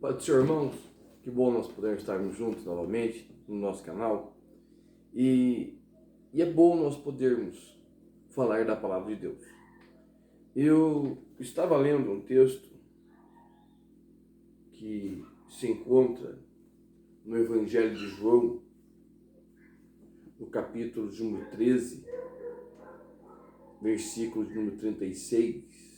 Pai do Senhor, irmãos, que bom nós podermos estarmos juntos novamente no nosso canal. E é bom nós podermos falar da palavra de Deus. Eu estava lendo um texto que se encontra no Evangelho de João, no capítulo de número 13, versículo de número 36.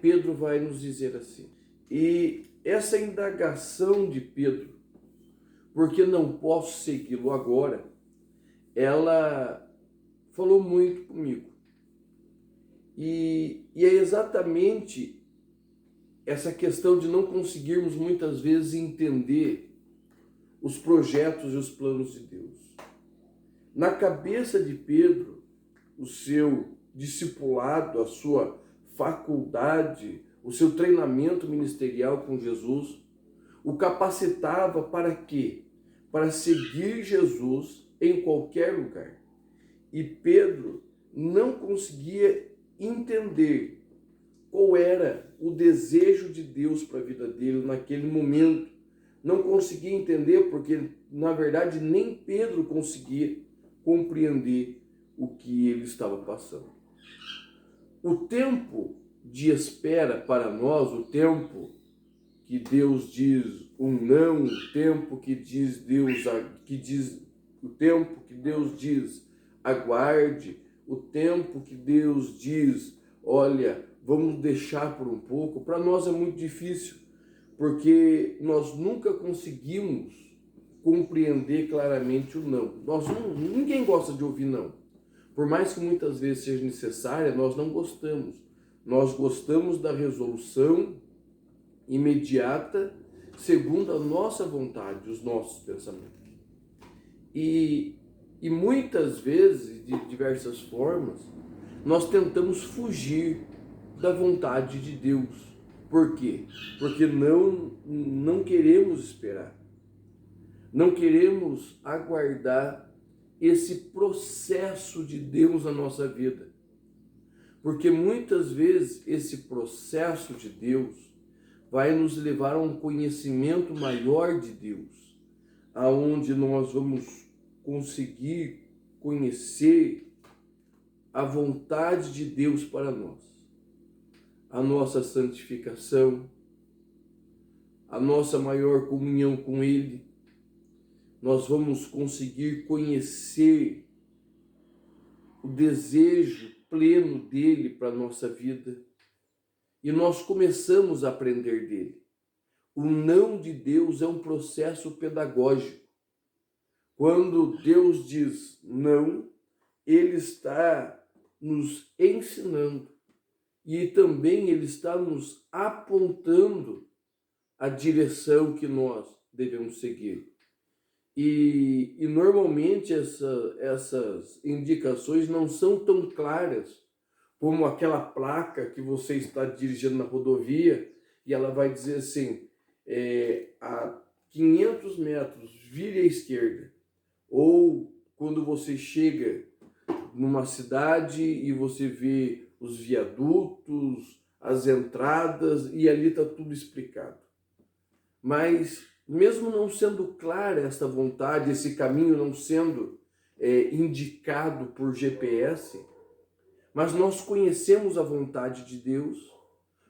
Pedro vai nos dizer assim: e essa indagação de Pedro, porque não posso segui-lo agora, ela falou muito comigo. E é exatamente essa questão de não conseguirmos muitas vezes entender os projetos e os planos de Deus. Na cabeça de Pedro, o seu discipulado, a sua faculdade, o seu treinamento ministerial com Jesus, o capacitava para quê? Para seguir Jesus em qualquer lugar. E Pedro não conseguia entender qual era o desejo de Deus para a vida dele naquele momento. Não conseguia entender porque, na verdade, nem Pedro conseguia compreender o que ele estava passando. O tempo de espera para nós, o tempo que Deus diz um não, o tempo que diz Deus, o tempo que Deus diz aguarde, o tempo que Deus diz, olha, vamos deixar por um pouco, para nós é muito difícil, porque nós nunca conseguimos compreender claramente o não. Ninguém gosta de ouvir não. Por mais que muitas vezes seja necessária, nós não gostamos. Nós gostamos da resolução imediata, segundo a nossa vontade, os nossos pensamentos. E muitas vezes, de diversas formas, nós tentamos fugir da vontade de Deus. Por quê? Porque não queremos esperar. Não queremos aguardar esse processo de Deus na nossa vida. Porque muitas vezes esse processo de Deus vai nos levar a um conhecimento maior de Deus, aonde nós vamos conseguir conhecer a vontade de Deus para nós, a nossa santificação, a nossa maior comunhão com Ele. Nós vamos conseguir conhecer o desejo pleno dele para a nossa vida. E nós começamos a aprender dele. O não de Deus é um processo pedagógico. Quando Deus diz não, ele está nos ensinando e também ele está nos apontando a direção que nós devemos seguir. E normalmente essas indicações não são tão claras como aquela placa que você está dirigindo na rodovia e ela vai dizer assim, a 500 metros, vire à esquerda. Ou quando você chega numa cidade e você vê os viadutos, as entradas e ali está tudo explicado. Mas mesmo não sendo clara esta vontade, esse caminho não sendo indicado por GPS, mas nós conhecemos a vontade de Deus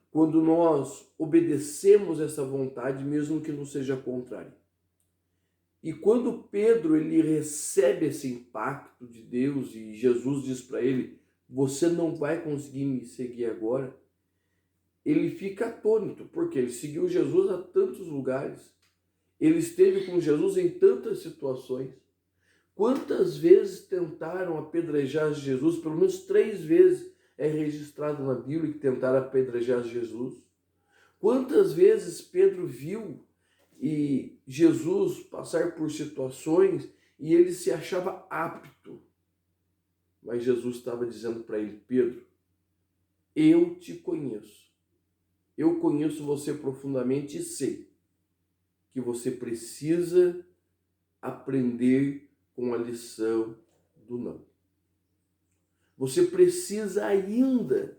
quando nós obedecemos essa vontade, mesmo que não seja contrária. E quando Pedro ele recebe esse impacto de Deus e Jesus diz para ele, você não vai conseguir me seguir agora, ele fica atônito, porque ele seguiu Jesus a tantos lugares, ele esteve com Jesus em tantas situações. Quantas vezes tentaram apedrejar Jesus? Pelo menos 3 vezes é registrado na Bíblia que tentaram apedrejar Jesus. Quantas vezes Pedro viu e Jesus passar por situações e ele se achava apto. Mas Jesus estava dizendo para ele, Pedro, eu te conheço. Eu conheço você profundamente e sei que você precisa aprender com a lição do não. Você precisa ainda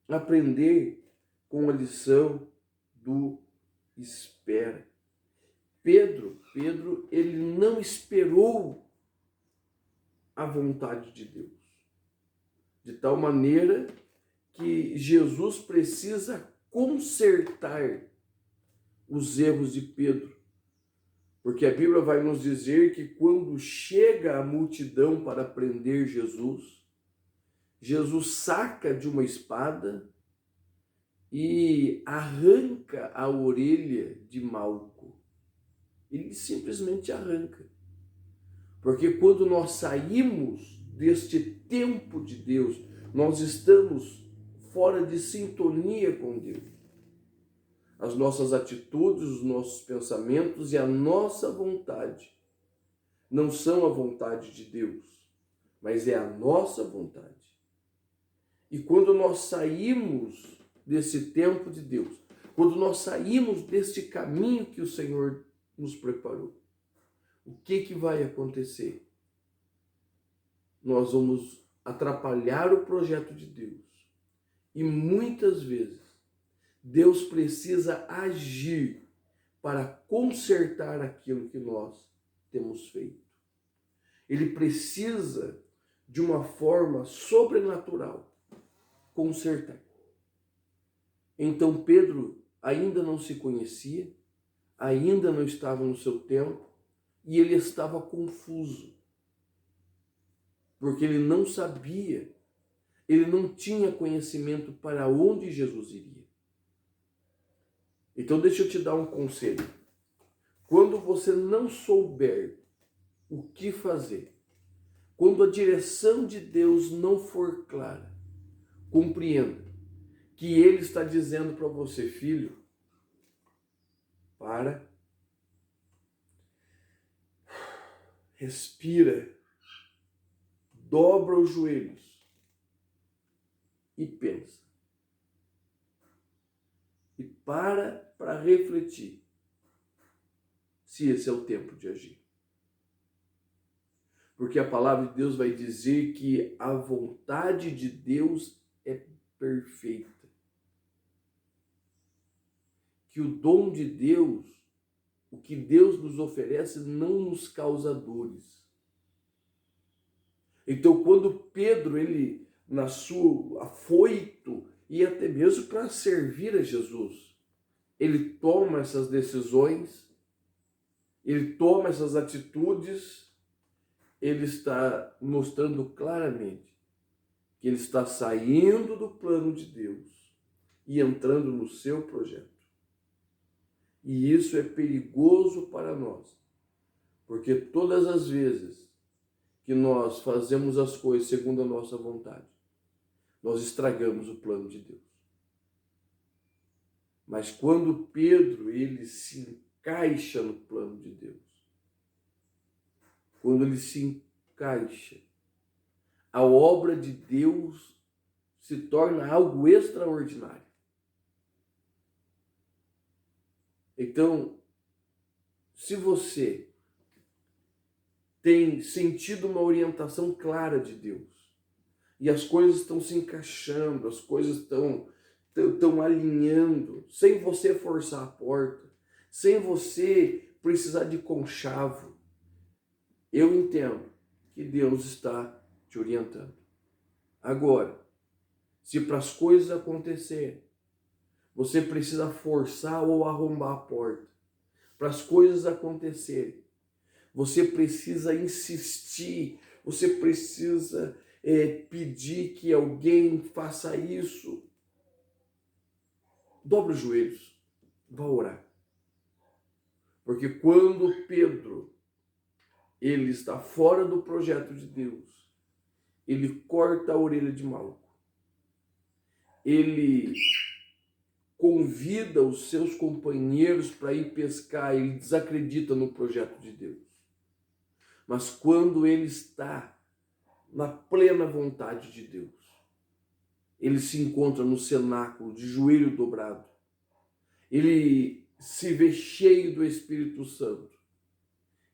aprender com a lição do espera. Pedro, ele não esperou a vontade de Deus. De tal maneira que Jesus precisa consertar os erros de Pedro. Porque a Bíblia vai nos dizer que quando chega a multidão para prender Jesus, Jesus saca de uma espada e arranca a orelha de Malco. Ele simplesmente arranca. Porque quando nós saímos deste tempo de Deus, nós estamos fora de sintonia com Deus. As nossas atitudes, os nossos pensamentos e a nossa vontade não são a vontade de Deus, mas é a nossa vontade. E quando nós saímos desse tempo de Deus, quando nós saímos deste caminho que o Senhor nos preparou, o que vai acontecer? Nós vamos atrapalhar o projeto de Deus. E muitas vezes Deus precisa agir para consertar aquilo que nós temos feito. Ele precisa, de uma forma sobrenatural, consertar. Então Pedro ainda não se conhecia, ainda não estava no seu tempo, e ele estava confuso, porque ele não sabia, ele não tinha conhecimento para onde Jesus iria. Então deixa eu te dar um conselho. Quando você não souber o que fazer, quando a direção de Deus não for clara, compreenda que Ele está dizendo para você, filho, respira, dobra os joelhos e pensa. E para refletir se esse é o tempo de agir. Porque a palavra de Deus vai dizer que a vontade de Deus é perfeita. Que o dom de Deus, o que Deus nos oferece, não nos causa dores. Então, quando Pedro, ele, na sua afoito, e até mesmo para servir a Jesus, ele toma essas decisões, ele toma essas atitudes, ele está mostrando claramente que ele está saindo do plano de Deus e entrando no seu projeto. E isso é perigoso para nós, porque todas as vezes que nós fazemos as coisas segundo a nossa vontade, nós estragamos o plano de Deus. Mas quando Pedro, ele se encaixa no plano de Deus, quando ele se encaixa, a obra de Deus se torna algo extraordinário. Então, se você tem sentido uma orientação clara de Deus, e as coisas estão se encaixando, as coisas estão alinhando, sem você forçar a porta, sem você precisar de conchavo, eu entendo que Deus está te orientando. Agora, se para as coisas acontecerem, você precisa forçar ou arrombar a porta, para as coisas acontecerem, você precisa insistir, você precisa pedir que alguém faça isso. Dobre os joelhos, vá orar. Porque quando Pedro, ele está fora do projeto de Deus, ele corta a orelha de Malco. Ele convida os seus companheiros para ir pescar, ele desacredita no projeto de Deus. Mas quando ele está na plena vontade de Deus, ele se encontra no cenáculo, de joelho dobrado. Ele se vê cheio do Espírito Santo.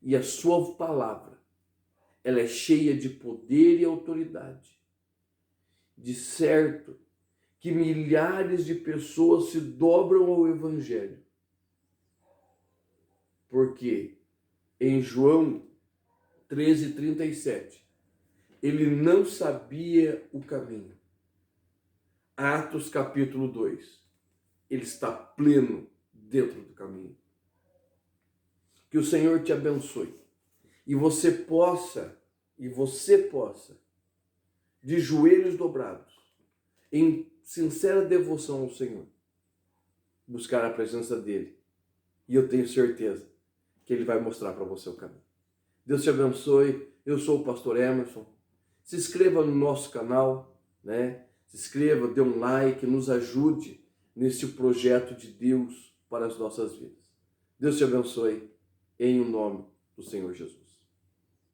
E a sua palavra, ela é cheia de poder e autoridade. De certo que milhares de pessoas se dobram ao Evangelho. Porque em João 13:37, ele não sabia o caminho. Atos capítulo 2, ele está pleno dentro do caminho. Que o Senhor te abençoe e você possa, de joelhos dobrados, em sincera devoção ao Senhor, buscar a presença dele. E eu tenho certeza que ele vai mostrar para você o caminho. Deus te abençoe. Eu sou o pastor Emerson. Se inscreva no nosso canal, né? Se inscreva, dê um like, nos ajude nesse projeto de Deus para as nossas vidas. Deus te abençoe em nome do Senhor Jesus.